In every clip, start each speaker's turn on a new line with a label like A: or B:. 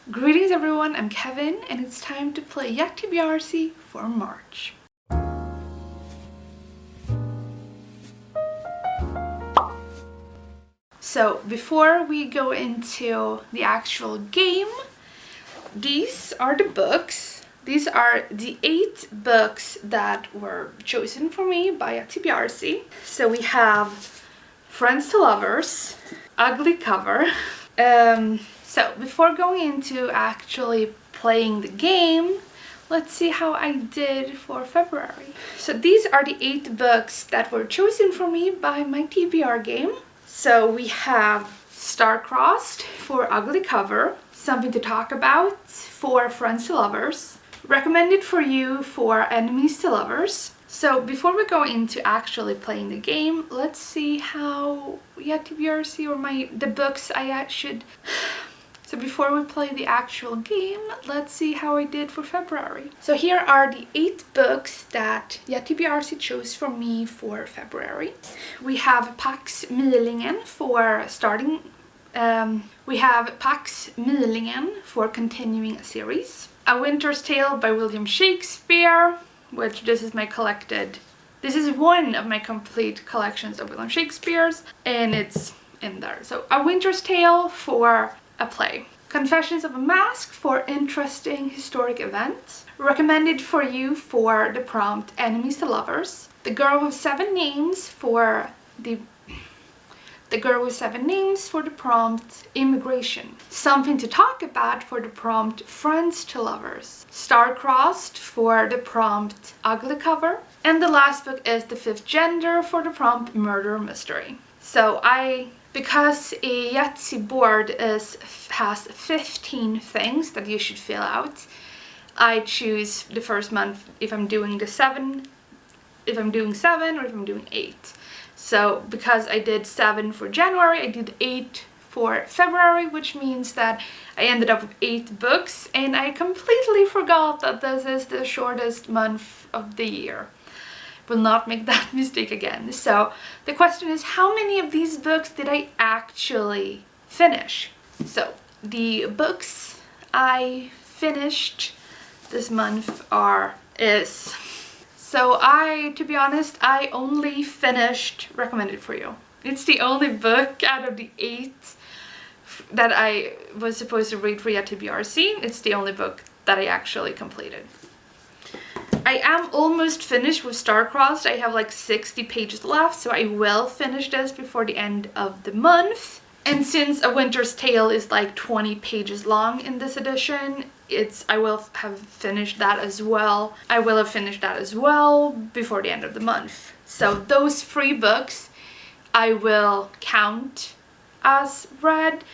A: Greetings everyone, I'm Kevin and it's time to play YaTBRzy for March. So before we go into the actual game, these are the books. These are the 8 books that were chosen for me by YaTBRzy. So we have Friends to Lovers, Ugly Cover. So before going into actually playing the game, let's see how I did for February. So these are the 8 books that were chosen for me by my TBR game. So we have Star-Crossed for Ugly Cover, Something to Talk About for Friends to Lovers, Recommended for You for Enemies to Lovers. So before we go into actually playing the game, let's see how YaTBRzy or the books I should... So before we play the actual game, let's see how I did for February. So here are the 8 books that YaTBRzy chose for me for February. We have Pax Milingen for starting... we have Pax Milingen for continuing a series. A Winter's Tale by William Shakespeare, which this is my collected... This is one of my complete collections of William Shakespeare's, and it's in there. So A Winter's Tale for a play. Confessions of a Mask for interesting historic events. Recommended for You for the prompt Enemies to Lovers. The Girl with 7 Names for the Girl with 7 Names for the prompt Immigration. Something to Talk About for the prompt Friends to Lovers. Star-Crossed for the prompt Ugly Cover. And the last book is The Fifth Gender for the prompt Murder Mystery. So because a Yahtzee board has 15 things that you should fill out, I choose the first month if I'm doing 7 or if I'm doing 8. So because I did 7 for January, I did 8 for February, which means that I ended up with 8 books, and I completely forgot that this is the shortest month of the year. Will not make that mistake again. So the question is, how many of these books did I actually finish? So the books I finished this month to be honest, I only finished Recommended for You. It's the only book out of the 8 that I was supposed to read for YaTBRzy. It's the only book that I actually completed. I am almost finished with Star-Crossed. I have like 60 pages left, so I will finish this before the end of the month. And since A Winter's Tale is like 20 pages long in this edition, I will have finished that as well. I will have finished that as well before the end of the month. So those 3 books I will count as read,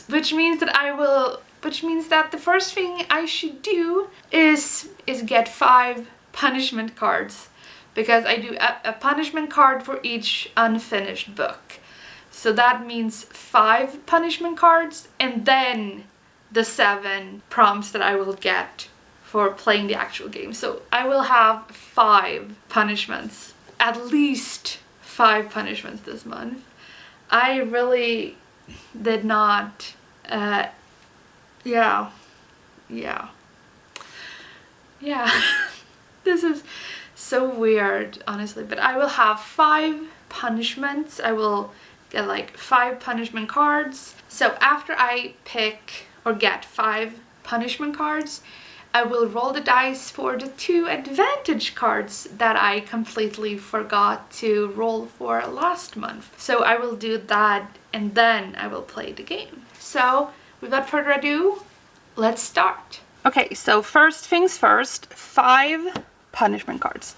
A: which means that the first thing I should do is get 5 punishment cards, because I do a punishment card for each unfinished book. So that means 5 punishment cards, and then the 7 prompts that I will get for playing the actual game. So I will have 5 punishments, at least 5 punishments this month. I really did not... Yeah. This is so weird, honestly, but I will have 5 punishments. I will get like 5 punishment cards. So after I pick or get 5 punishment cards, I will roll the dice for the 2 advantage cards that I completely forgot to roll for last month. So I will do that, and then I will play the game. So without further ado, let's start. Okay, so first things first, 5 punishment cards.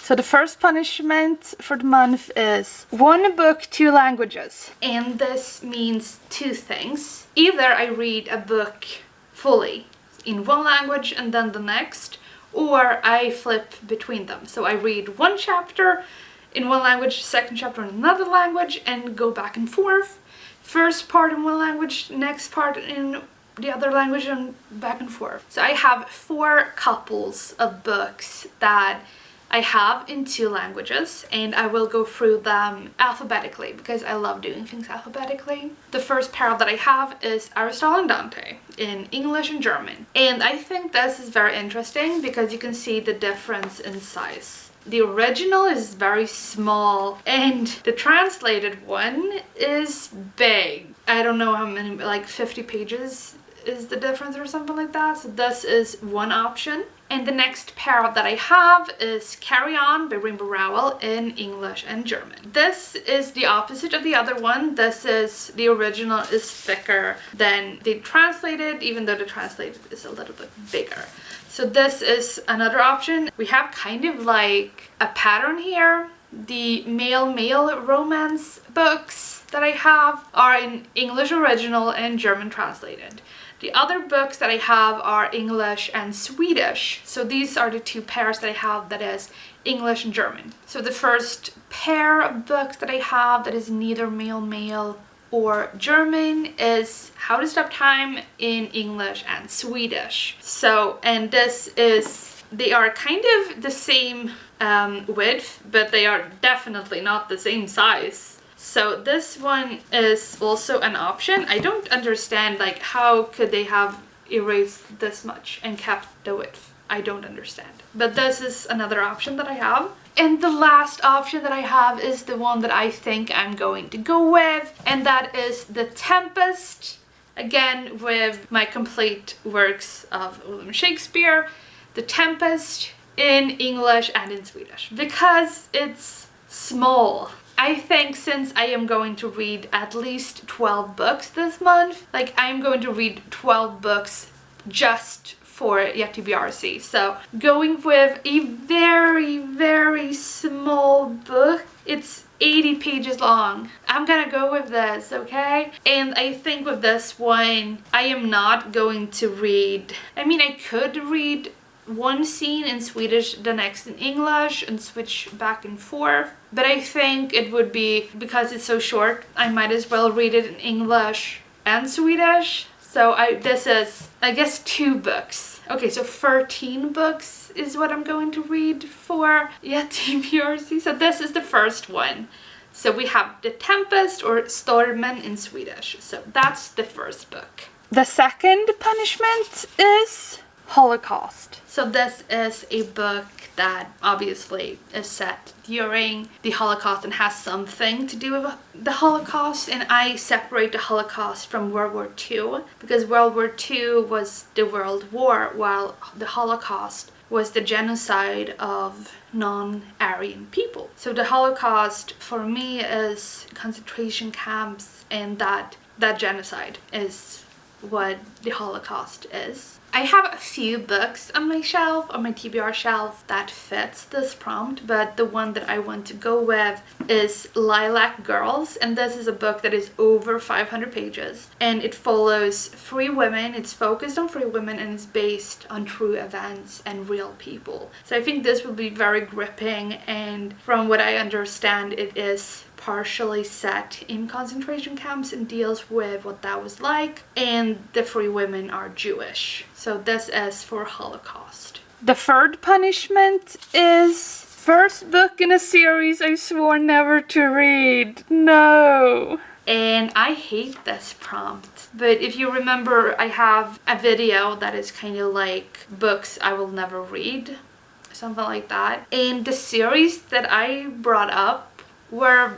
A: So the first punishment for the month is 1 book, 2 languages. And this means 2 things. Either I read a book fully in one language and then the next, or I flip between them. So I read 1 chapter in one language, second chapter in another language, and go back and forth. First part in one language, next part in the other language, and back and forth. So I have 4 couples of books that I have in 2 languages, and I will go through them alphabetically because I love doing things alphabetically. The first pair that I have is Aristotle and Dante in English and German. And I think this is very interesting because you can see the difference in size. The original is very small and the translated one is big. I don't know how many, like 50 pages is the difference or something like that. So this is one option. And the next pair that I have is Carry On by Rainbow Rowell in English and German. This is the opposite of the other one. This is, the original is thicker than the translated, even though the translated is a little bit bigger. So this is another option. We have kind of like a pattern here. The male romance books that I have are in English original and German translated. The other books that I have are English and Swedish. So these are the 2 pairs that I have, that is English and German. So the first pair of books that I have that is neither male or German is How to Stop Time in English and Swedish. So, and this is, they are kind of the same width, but they are definitely not the same size. So this one is also an option. I don't understand, like, how could they have erased this much and kept the width? I don't understand. But this is another option that I have. And the last option that I have is the one that I think I'm going to go with, and that is The Tempest. Again, with my complete works of William Shakespeare. The Tempest in English and in Swedish, because it's small. I think since I am going to read at least 12 books this month, like I'm going to read 12 books just for YaTBRzy. So going with a very small book, it's 80 pages long. I'm gonna go with this, okay? And I think with this one, I am not going to read, I mean, I could read one scene in Swedish, the next in English, and switch back and forth. But I think it would be, because it's so short, I might as well read it in English and Swedish. So this is, I guess, 2 books. Okay, so 13 books is what I'm going to read for YaTBRzy. So this is the first one. So we have The Tempest, or Stormen in Swedish. So that's the first book. The second punishment is Holocaust. So this is a book that obviously is set during the Holocaust and has something to do with the Holocaust, and I separate the Holocaust from World War II because World War II was the World War, while the Holocaust was the genocide of non-Aryan people. So the Holocaust for me is concentration camps, and that genocide is what the Holocaust is. I have a few books on my shelf, on my TBR shelf, that fits this prompt, but the one that I want to go with is Lilac Girls, and this is a book that is over 500 pages, and it follows 3 women. It's focused on 3 women, and it's based on true events and real people. So I think this will be very gripping, and from what I understand, it is partially set in concentration camps and deals with what that was like, and the 3 women are Jewish. So this is for Holocaust. The third punishment is first book in a series I swore never to read. No. And I hate this prompt, but if you remember, I have a video that is kind of like books I will never read, something like that. And the series that I brought up were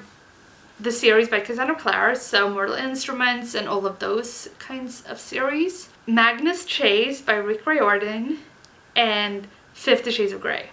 A: the series by Cassandra Clare, so Mortal Instruments and all of those kinds of series. Magnus Chase by Rick Riordan, and 50 Shades of Grey,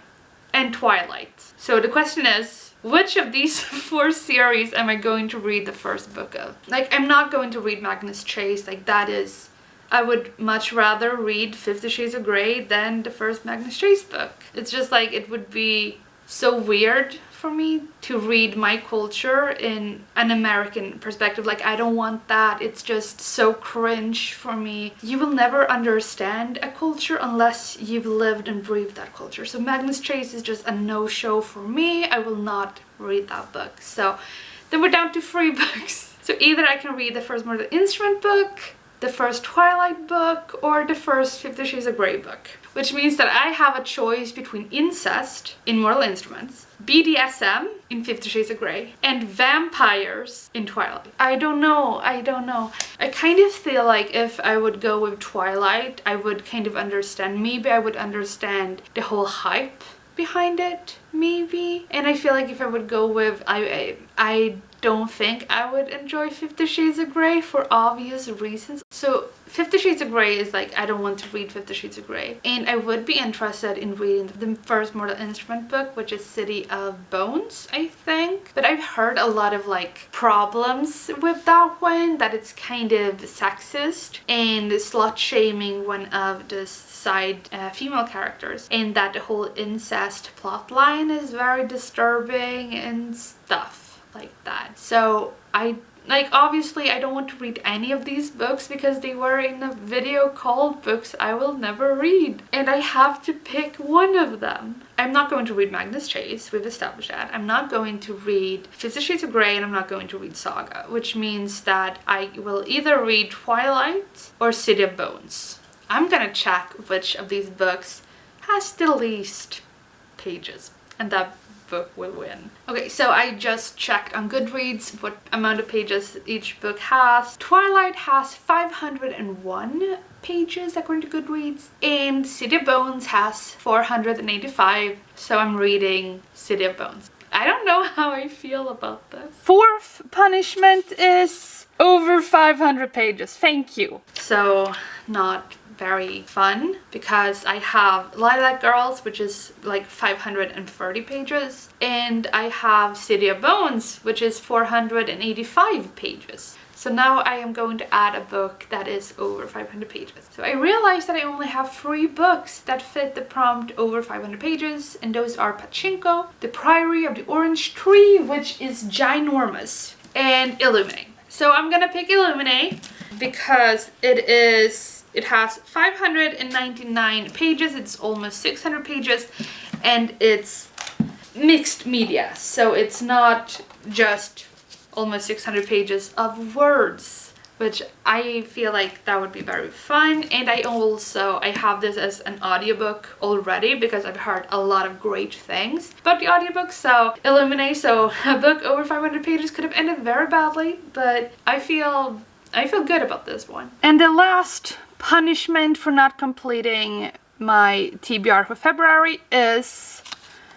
A: and Twilight. So the question is, which of these 4 series am I going to read the first book of? Like, I'm not going to read Magnus Chase, like that is, I would much rather read 50 Shades of Grey than the first Magnus Chase book. It's just like, it would be so weird for me to read my culture in an American perspective. Like, I don't want that. It's just so cringe for me. You will never understand a culture unless you've lived and breathed that culture. So Magnus Chase is just a no-show for me. I will not read that book. So then we're down to 3 books. So either I can read the first Mortal Instrument book, the first Twilight book or the first 50 Shades of Grey book. Which means that I have a choice between incest in Mortal Instruments, BDSM in 50 Shades of Grey, and vampires in Twilight. I don't know. I kind of feel like if I would go with Twilight, I would kind of understand. Maybe I would understand the whole hype behind it, maybe. And I feel like if I would go with, I don't think I would enjoy 50 Shades of Grey for obvious reasons. So 50 Shades of Grey is like, I don't want to read 50 Shades of Grey. And I would be interested in reading the first Mortal Instrument book, which is City of Bones, I think. But I've heard a lot of like problems with that one, that it's kind of sexist and slut shaming one of the side female characters, and that the whole incest plot line is very disturbing and stuff like that. So obviously I don't want to read any of these books because they were in a video called Books I Will Never Read, and I have to pick one of them. I'm not going to read Magnus Chase, we've established that. I'm not going to read 50 Shades of Grey, and I'm not going to read Saga, which means that I will either read Twilight or City of Bones. I'm gonna check which of these books has the least pages, and that book will win. Okay, so I just checked on Goodreads what amount of pages each book has. Twilight has 501 pages according to Goodreads, and City of Bones has 485, so I'm reading City of Bones. I don't know how I feel about this. Fourth punishment is over 500 pages. Thank you. So not very fun, because I have Lilac Girls, which is like 530 pages, and I have City of Bones, which is 485 pages. So now I am going to add a book that is over 500 pages. So I realized that I only have 3 books that fit the prompt over 500 pages, and those are Pachinko, The Priory of the Orange Tree, which is ginormous, and Illuminate. So I'm gonna pick Illuminate because it has 599 pages, it's almost 600 pages, and it's mixed media. So it's not just almost 600 pages of words, which I feel like that would be very fun. And I have this as an audiobook already because I've heard a lot of great things about the audiobook. So Illuminate, so a book over 500 pages could have ended very badly, but I feel good about this one. And the last punishment for not completing my TBR for February is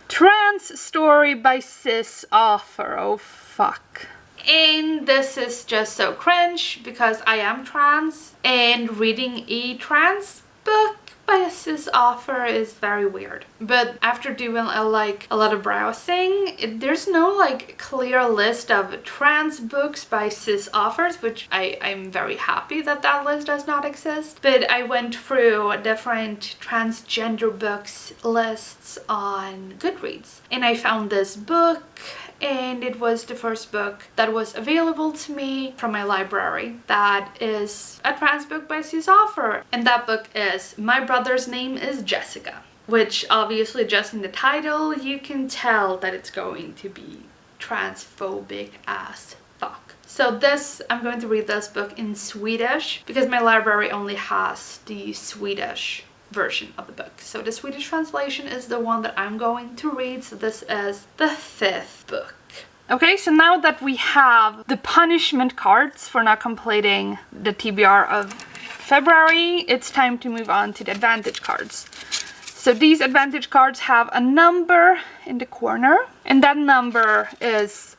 A: Trans Story by Cis Author. Oh fuck. And this is just so cringe because I am trans, and reading a trans book by a cis author is very weird. But after doing a lot of browsing, there's no like clear list of trans books by cis authors, which I'm very happy that that list does not exist. But I went through different transgender books lists on Goodreads, and I found this book, and it was the first book that was available to me from my library that is a trans book by a cis author, and that book is My Brother's Name is Jessica, which obviously just in the title you can tell that it's going to be transphobic as fuck. So I'm going to read this book in Swedish because my library only has the Swedish version of the book. So the Swedish translation is the one that I'm going to read. So this is the 5th book. Okay, so now that we have the punishment cards for not completing the TBR of February, it's time to move on to the advantage cards. So these advantage cards have a number in the corner, and that number is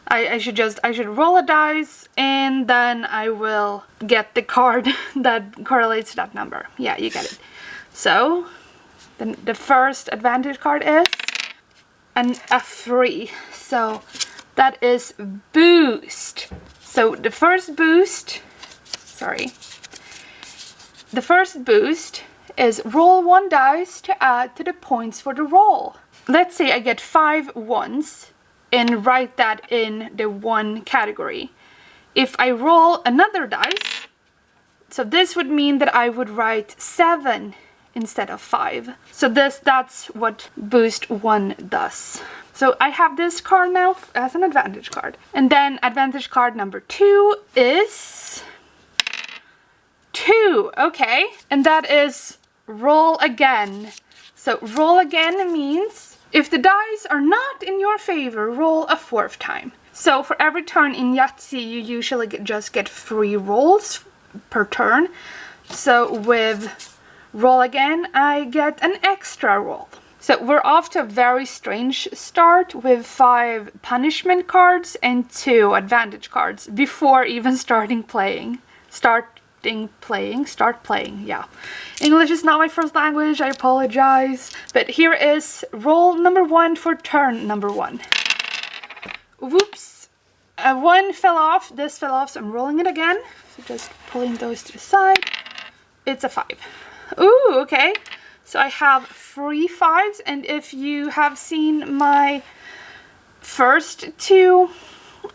A: I should roll a dice, and then I will get the card that correlates to that number. Yeah, you get it. So the first advantage card is a 3. So that is boost. So the first boost is roll 1 dice to add to the points for the roll. Let's say I get 5 ones and write that in the 1 category. If I roll another dice, so this would mean that I would write 7 instead of 5. So that's what boost 1 does. So I have this card now as an advantage card. And then advantage card number 2 is 2. Okay, and that is roll again. So roll again means if the dice are not in your favor, roll a 4th time. So for every turn in Yahtzee, you usually just get 3 rolls per turn. So with roll again, I get an extra roll. So we're off to a very strange start with 5 punishment cards and 2 advantage cards before even starting playing. Start playing, yeah. English is not my first language, I apologize. But here is roll number 1 for turn number 1. Whoops. 1 fell off, this fell off, so I'm rolling it again. So just pulling those to the side. It's a 5. Ooh, okay. So I have 3 5s, and if you have seen my first 2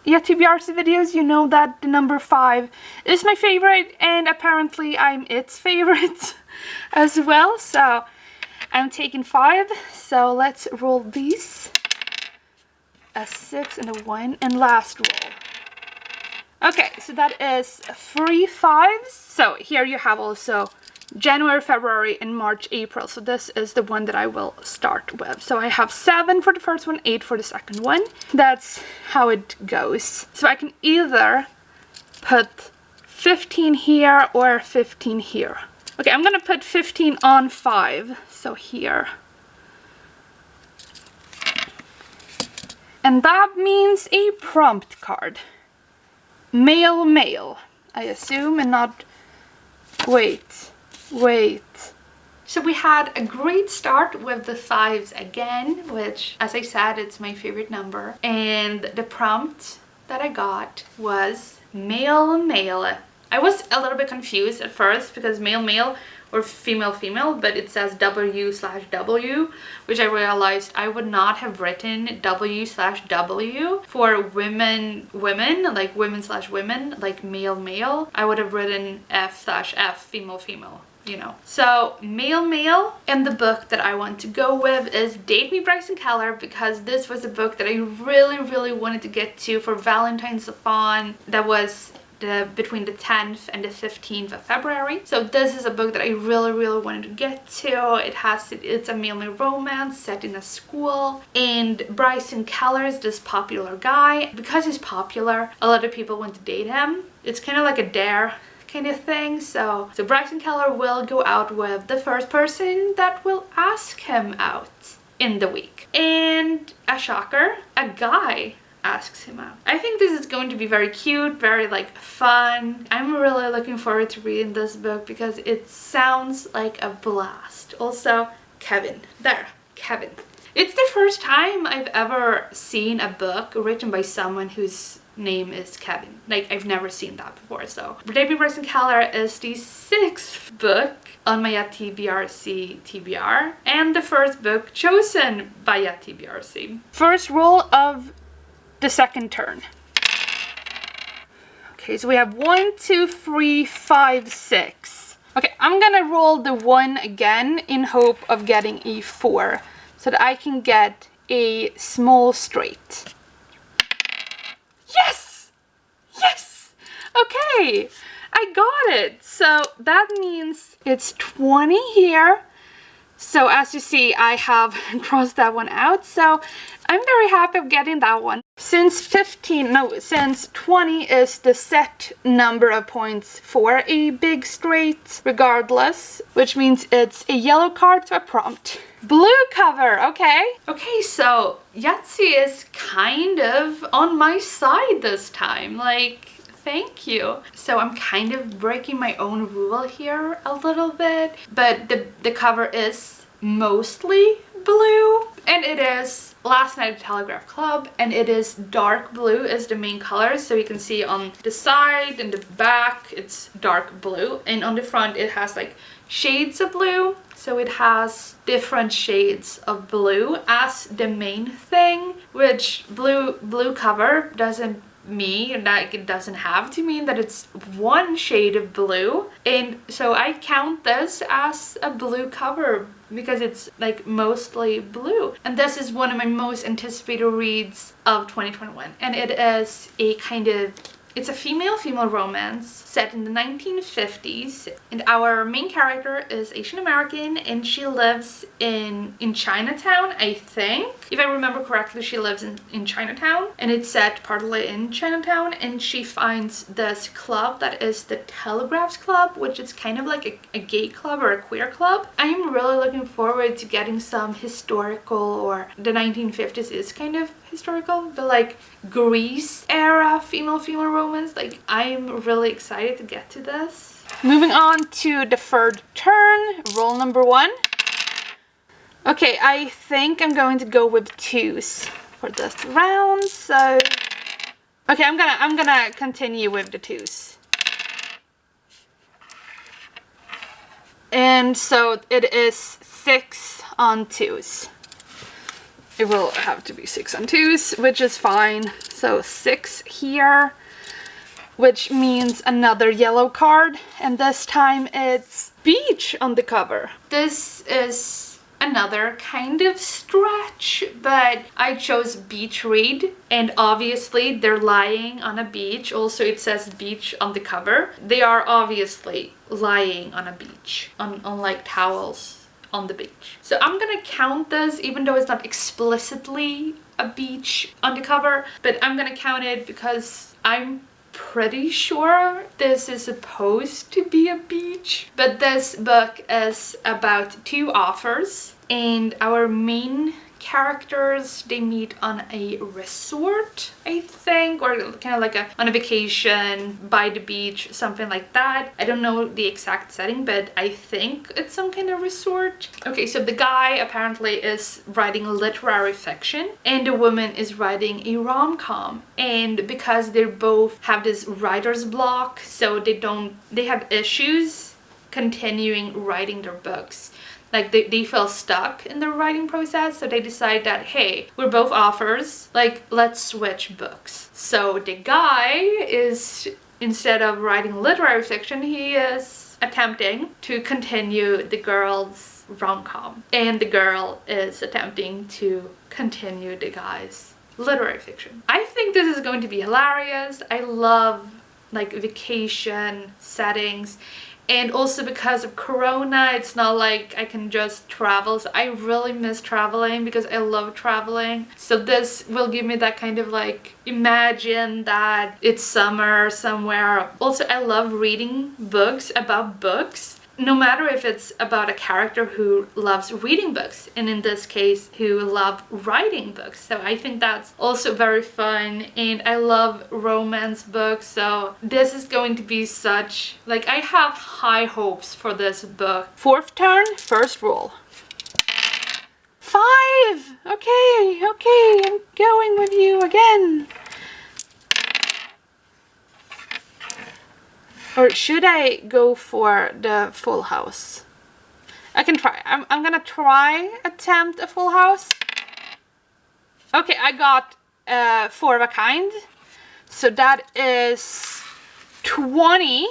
A: YaTBRzy videos, you know that the number 5 is my favorite, and apparently I'm its favorite as well. So I'm taking 5. So let's roll these. A 6 and a 1, and last roll. Okay, so that is 3 5s. So here you have also January, February, and March, April. So this is the one that I will start with. So I have 7 for the first one, 8 for the second one. That's how it goes. So I can either put 15 here or 15 here. Okay, I'm gonna put 15 on 5. So here. And that means a prompt card. Male, male, I assume, and not... Wait. So we had a great start with the 5s again, which, as I said, it's my favorite number. And the prompt that I got was male, male. I was a little bit confused at first because male, male or female, female, but it says W/W, which I realized I would not have written W/W for women, women, like women/women, like male, male. I would have written F/F, female, female, you know. So male, male, and the book that I want to go with is Date Me Bryson Keller, because this was a book that I really wanted to get to for Valentine's Fun. That was between the 10th and the 15th of February. So this is a book that I really wanted to get to. It's a male romance set in a school, and Bryson Keller is this popular guy. Because he's popular, a lot of people want to date him. It's kind of like a dare kind of thing. So Bryson Keller will go out with the first person that will ask him out in the week. And a shocker, a guy asks him out. I think this is going to be very cute, very like fun. I'm really looking forward to reading this book because it sounds like a blast. Also, Kevin. There, Kevin. It's the first time I've ever seen a book written by someone whose name is Kevin. Like, I've never seen that before. So Date Me Bryson Keller is the 6th book on my YaTBRzy TBR, and the first book chosen by YaTBRzy. First roll of the second turn. Okay, so we have 1, 2, 3, 5, 6. Okay, I'm gonna roll the 1 again in hope of getting a 4 so that I can get a small straight. Yes! Yes! Okay, I got it. So that means it's 20 here. So as you see, I have crossed that one out. So I'm very happy of getting that one. Since 20 is the set number of points for a big straight, regardless, which means it's a yellow card to a prompt. Blue cover, okay. Okay, so Yahtzee is kind of on my side this time. Like, thank you. So I'm kind of breaking my own rule here a little bit, but the cover is mostly blue, and it is Last Night at the Telegraph Club, and it is dark blue is the main color. So you can see on the side and the back it's dark blue, and on the front it has like shades of blue. So it has different shades of blue as the main thing, which blue cover doesn't mean that it doesn't have to mean that it's one shade of blue. And so I count this as a blue cover because it's like mostly blue. And this is one of my most anticipated reads of 2021, and it is a kind of It's a female-female romance set in the 1950s, and our main character is Asian American, and she lives in Chinatown, I think. If I remember correctly, she lives in Chinatown, and it's set partly in Chinatown, and she finds this club that is the Telegraphs Club, which is kind of like a gay club or a queer club. I am really looking forward to getting some historical, or the 1950s is kind of historical, but like Greece era female-female romance. Like, I'm really excited to get to this. Moving on to the third turn, roll number 1. Okay, I think I'm going to go with 2s for this round, so okay, I'm gonna continue with the 2s. And so it is 6 on 2s. It will have to be 6 on 2s, which is fine. So 6 here, which means another yellow card, and this time it's beach on the cover. This is another kind of stretch, but I chose beach read, and obviously they're lying on a beach. Also, it says beach on the cover. They are obviously lying on a beach, on like towels on the beach. So I'm gonna count this, even though it's not explicitly a beach on the cover, but I'm gonna count it because I'm pretty sure this is supposed to be a beach. But this book is about 2 authors, and our main characters, they meet on a resort, I think, or kind of like on a vacation by the beach, something like that. I don't know the exact setting, but I think it's some kind of resort. Okay, so the guy apparently is writing literary fiction, and the woman is writing a rom-com, and because they both have this writer's block, so they have issues continuing writing their books. Like, they feel stuck in their writing process, so they decide that, hey, we're both authors, like, let's switch books. So the guy is, instead of writing literary fiction, he is attempting to continue the girl's rom-com, and the girl is attempting to continue the guy's literary fiction. I think this is going to be hilarious. I love like vacation settings. And also because of Corona, it's not like I can just travel. So I really miss traveling because I love traveling. So this will give me that kind of like, imagine that it's summer somewhere. Also, I love reading books about books. No matter if it's about a character who loves reading books, and in this case, who love writing books. So I think that's also very fun, and I love romance books, so this is going to be such, like, I have high hopes for this book. 4th turn, first roll. 5! Okay, I'm going with you again. Or should I go for the full house? I can try. I'm gonna attempt a full house. Okay, I got 4 of a kind. So that is 20.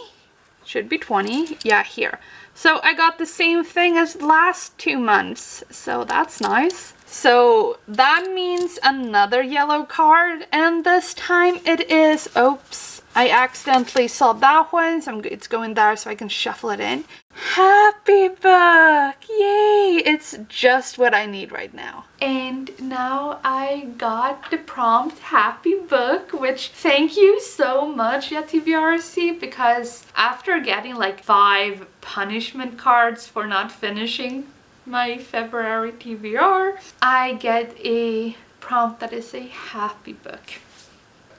A: Should be 20. Yeah, here. So I got the same thing as the last 2 months. So that's nice. So that means another yellow card. And this time it is... Oops. I accidentally saw that one, so it's going there so I can shuffle it in. Happy book! Yay! It's just what I need right now. And now I got the prompt happy book, which thank you so much, YaTBRzy, because after getting like 5 punishment cards for not finishing my February TBR, I get a prompt that is a happy book.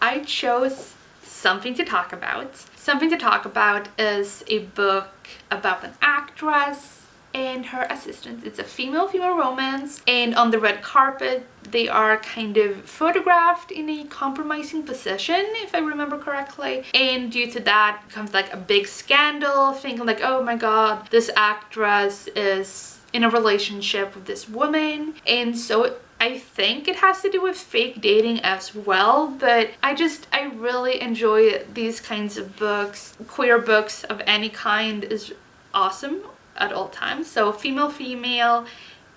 A: I chose something to talk about. Something to talk about is a book about an actress and her assistant. It's a female-female romance, and on the red carpet they are kind of photographed in a compromising position, if I remember correctly, and due to that comes like a big scandal, thinking like, oh my god, this actress is in a relationship with this woman. And so I think it has to do with fake dating as well, but I really enjoy these kinds of books. Queer books of any kind is awesome at all times. So female-female,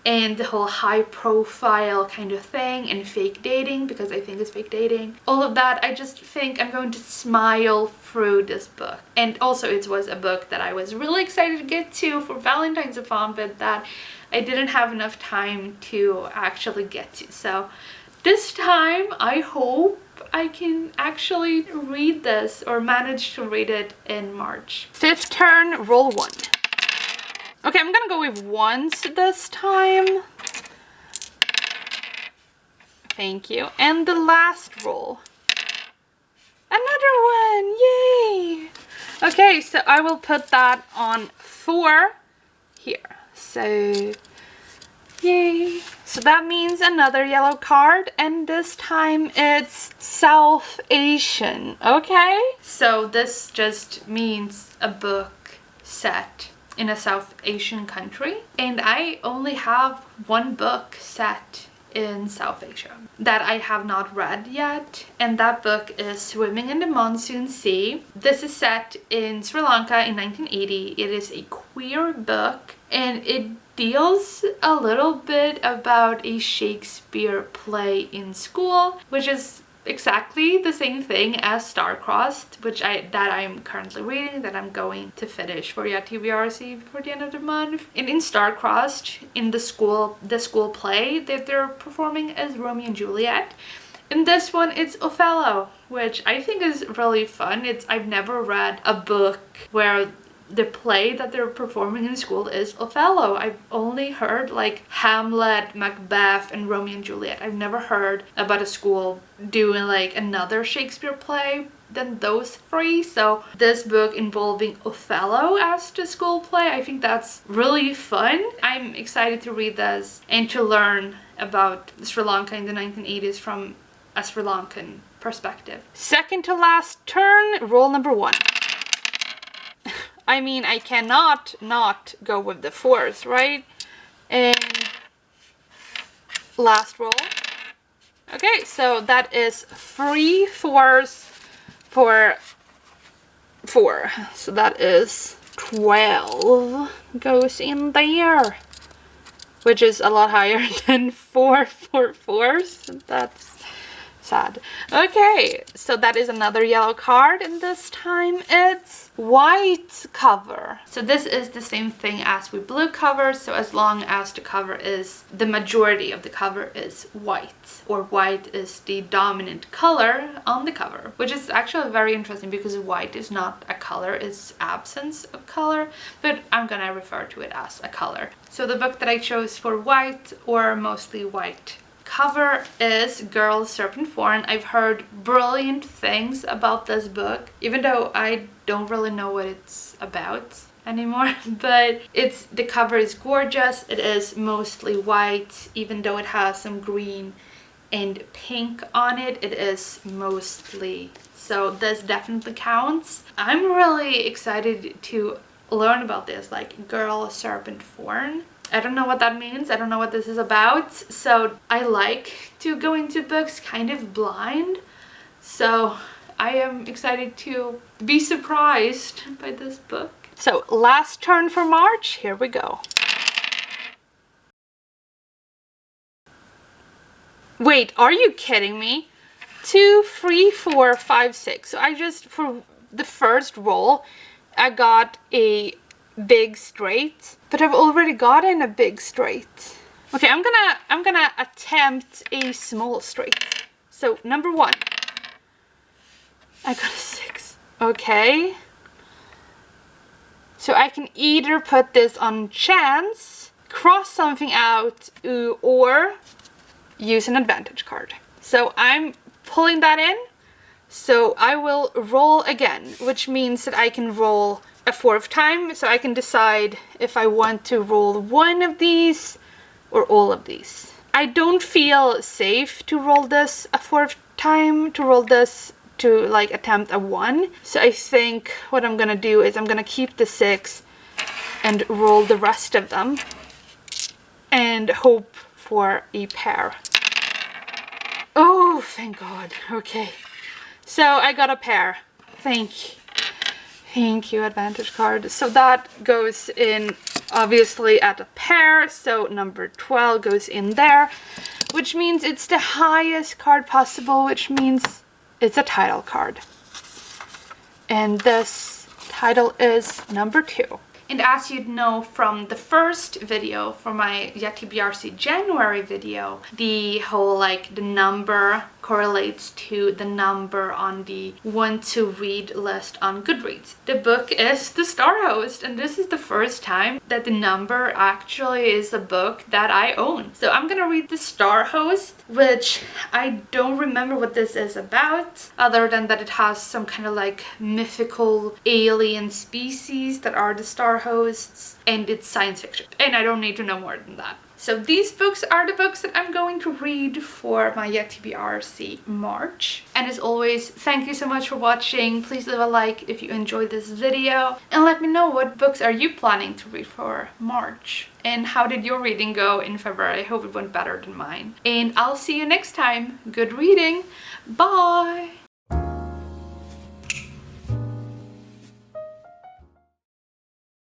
A: and the whole high profile kind of thing, and fake dating, because I think it's fake dating. All of that, I just think I'm going to smile through this book. And also it was a book that I was really excited to get to for Valentine's upon, but that I didn't have enough time to actually get to. So this time I hope I can actually read this or manage to read it in March. 5th turn, roll 1. Okay, I'm gonna go with ones this time. Thank you. And the last roll. Another one! Yay! Okay, so I will put that on 4 here. So, yay! So that means another yellow card, and this time it's South Asian. Okay? So this just means a book set in a South Asian country, and I only have one book set in South Asia that I have not read yet, and that book is Swimming in the Monsoon Sea. This is set in Sri Lanka in 1980. It is a queer book, and it deals a little bit about a Shakespeare play in school, which is exactly the same thing as Star-Crossed, that I'm currently reading, that I'm going to finish for YaTBRzy before the end of the month. And in Star-Crossed, in the school play that they're performing is Romeo and Juliet. In this one, it's Othello, which I think is really fun. I've never read a book where the play that they're performing in school is Othello. I've only heard like Hamlet, Macbeth, and Romeo and Juliet. I've never heard about a school doing like another Shakespeare play than those 3. So this book involving Othello as the school play, I think that's really fun. I'm excited to read this and to learn about Sri Lanka in the 1980s from a Sri Lankan perspective. 2nd to last turn, roll number 1. I mean, I cannot not go with the 4s, right? And last roll. Okay, so that is 3 4s for 4. So that is 12 goes in there, which is a lot higher than 4 4s. That's sad. Okay, so that is another yellow card, and this time it's white cover. So this is the same thing as with blue cover, so as long as the majority of the cover is white, or white is the dominant color on the cover, which is actually very interesting because white is not a color, it's absence of color, but I'm gonna refer to it as a color. So the book that I chose for white, or mostly white cover, is Girl Serpent Thorn. I've heard brilliant things about this book, even though I don't really know what it's about anymore, but the cover is gorgeous. It is mostly white, even though it has some green and pink on it. It is mostly, so this definitely counts. I'm really excited to learn about this, like Girl Serpent Thorn. I don't know what that means. I don't know what this is about. So I like to go into books kind of blind. So I am excited to be surprised by this book. So last turn for March. Here we go. Wait, are you kidding me? 2, 3, 4, 5, 6. So for the first roll, I got a big straight, but I've already gotten a big straight. Okay, I'm gonna attempt a small straight. So number 1, I got a 6. Okay, so I can either put this on chance, cross something out, or use an advantage card. So I'm pulling that in, so I will roll again, which means that I can roll a 4th time, so I can decide if I want to roll one of these or all of these. I don't feel safe to roll this a 4th time, to like attempt a 1. So I think what I'm gonna do is I'm gonna keep the 6 and roll the rest of them and hope for a pair. Oh, thank God. Okay, so I got a pair. Thank you, advantage card. So that goes in obviously at a pair, so number 12 goes in there, which means it's the highest card possible, which means it's a title card. And this title is number 2. And as you'd know from the first video, from my YaTBRzy January video, the whole like the number correlates to the number on the want to read list on Goodreads. The book is The Star Host, and this is the first time that the number actually is a book that I own. So I'm gonna read The Star Host, which I don't remember what this is about, other than that it has some kind of like mythical alien species that are the star hosts, and it's science fiction. And I don't need to know more than that. So these books are the books that I'm going to read for my YaTBRzy March. And as always, thank you so much for watching. Please leave a like if you enjoyed this video. And let me know, what books are you planning to read for March? And how did your reading go in February? I hope it went better than mine. And I'll see you next time. Good reading. Bye!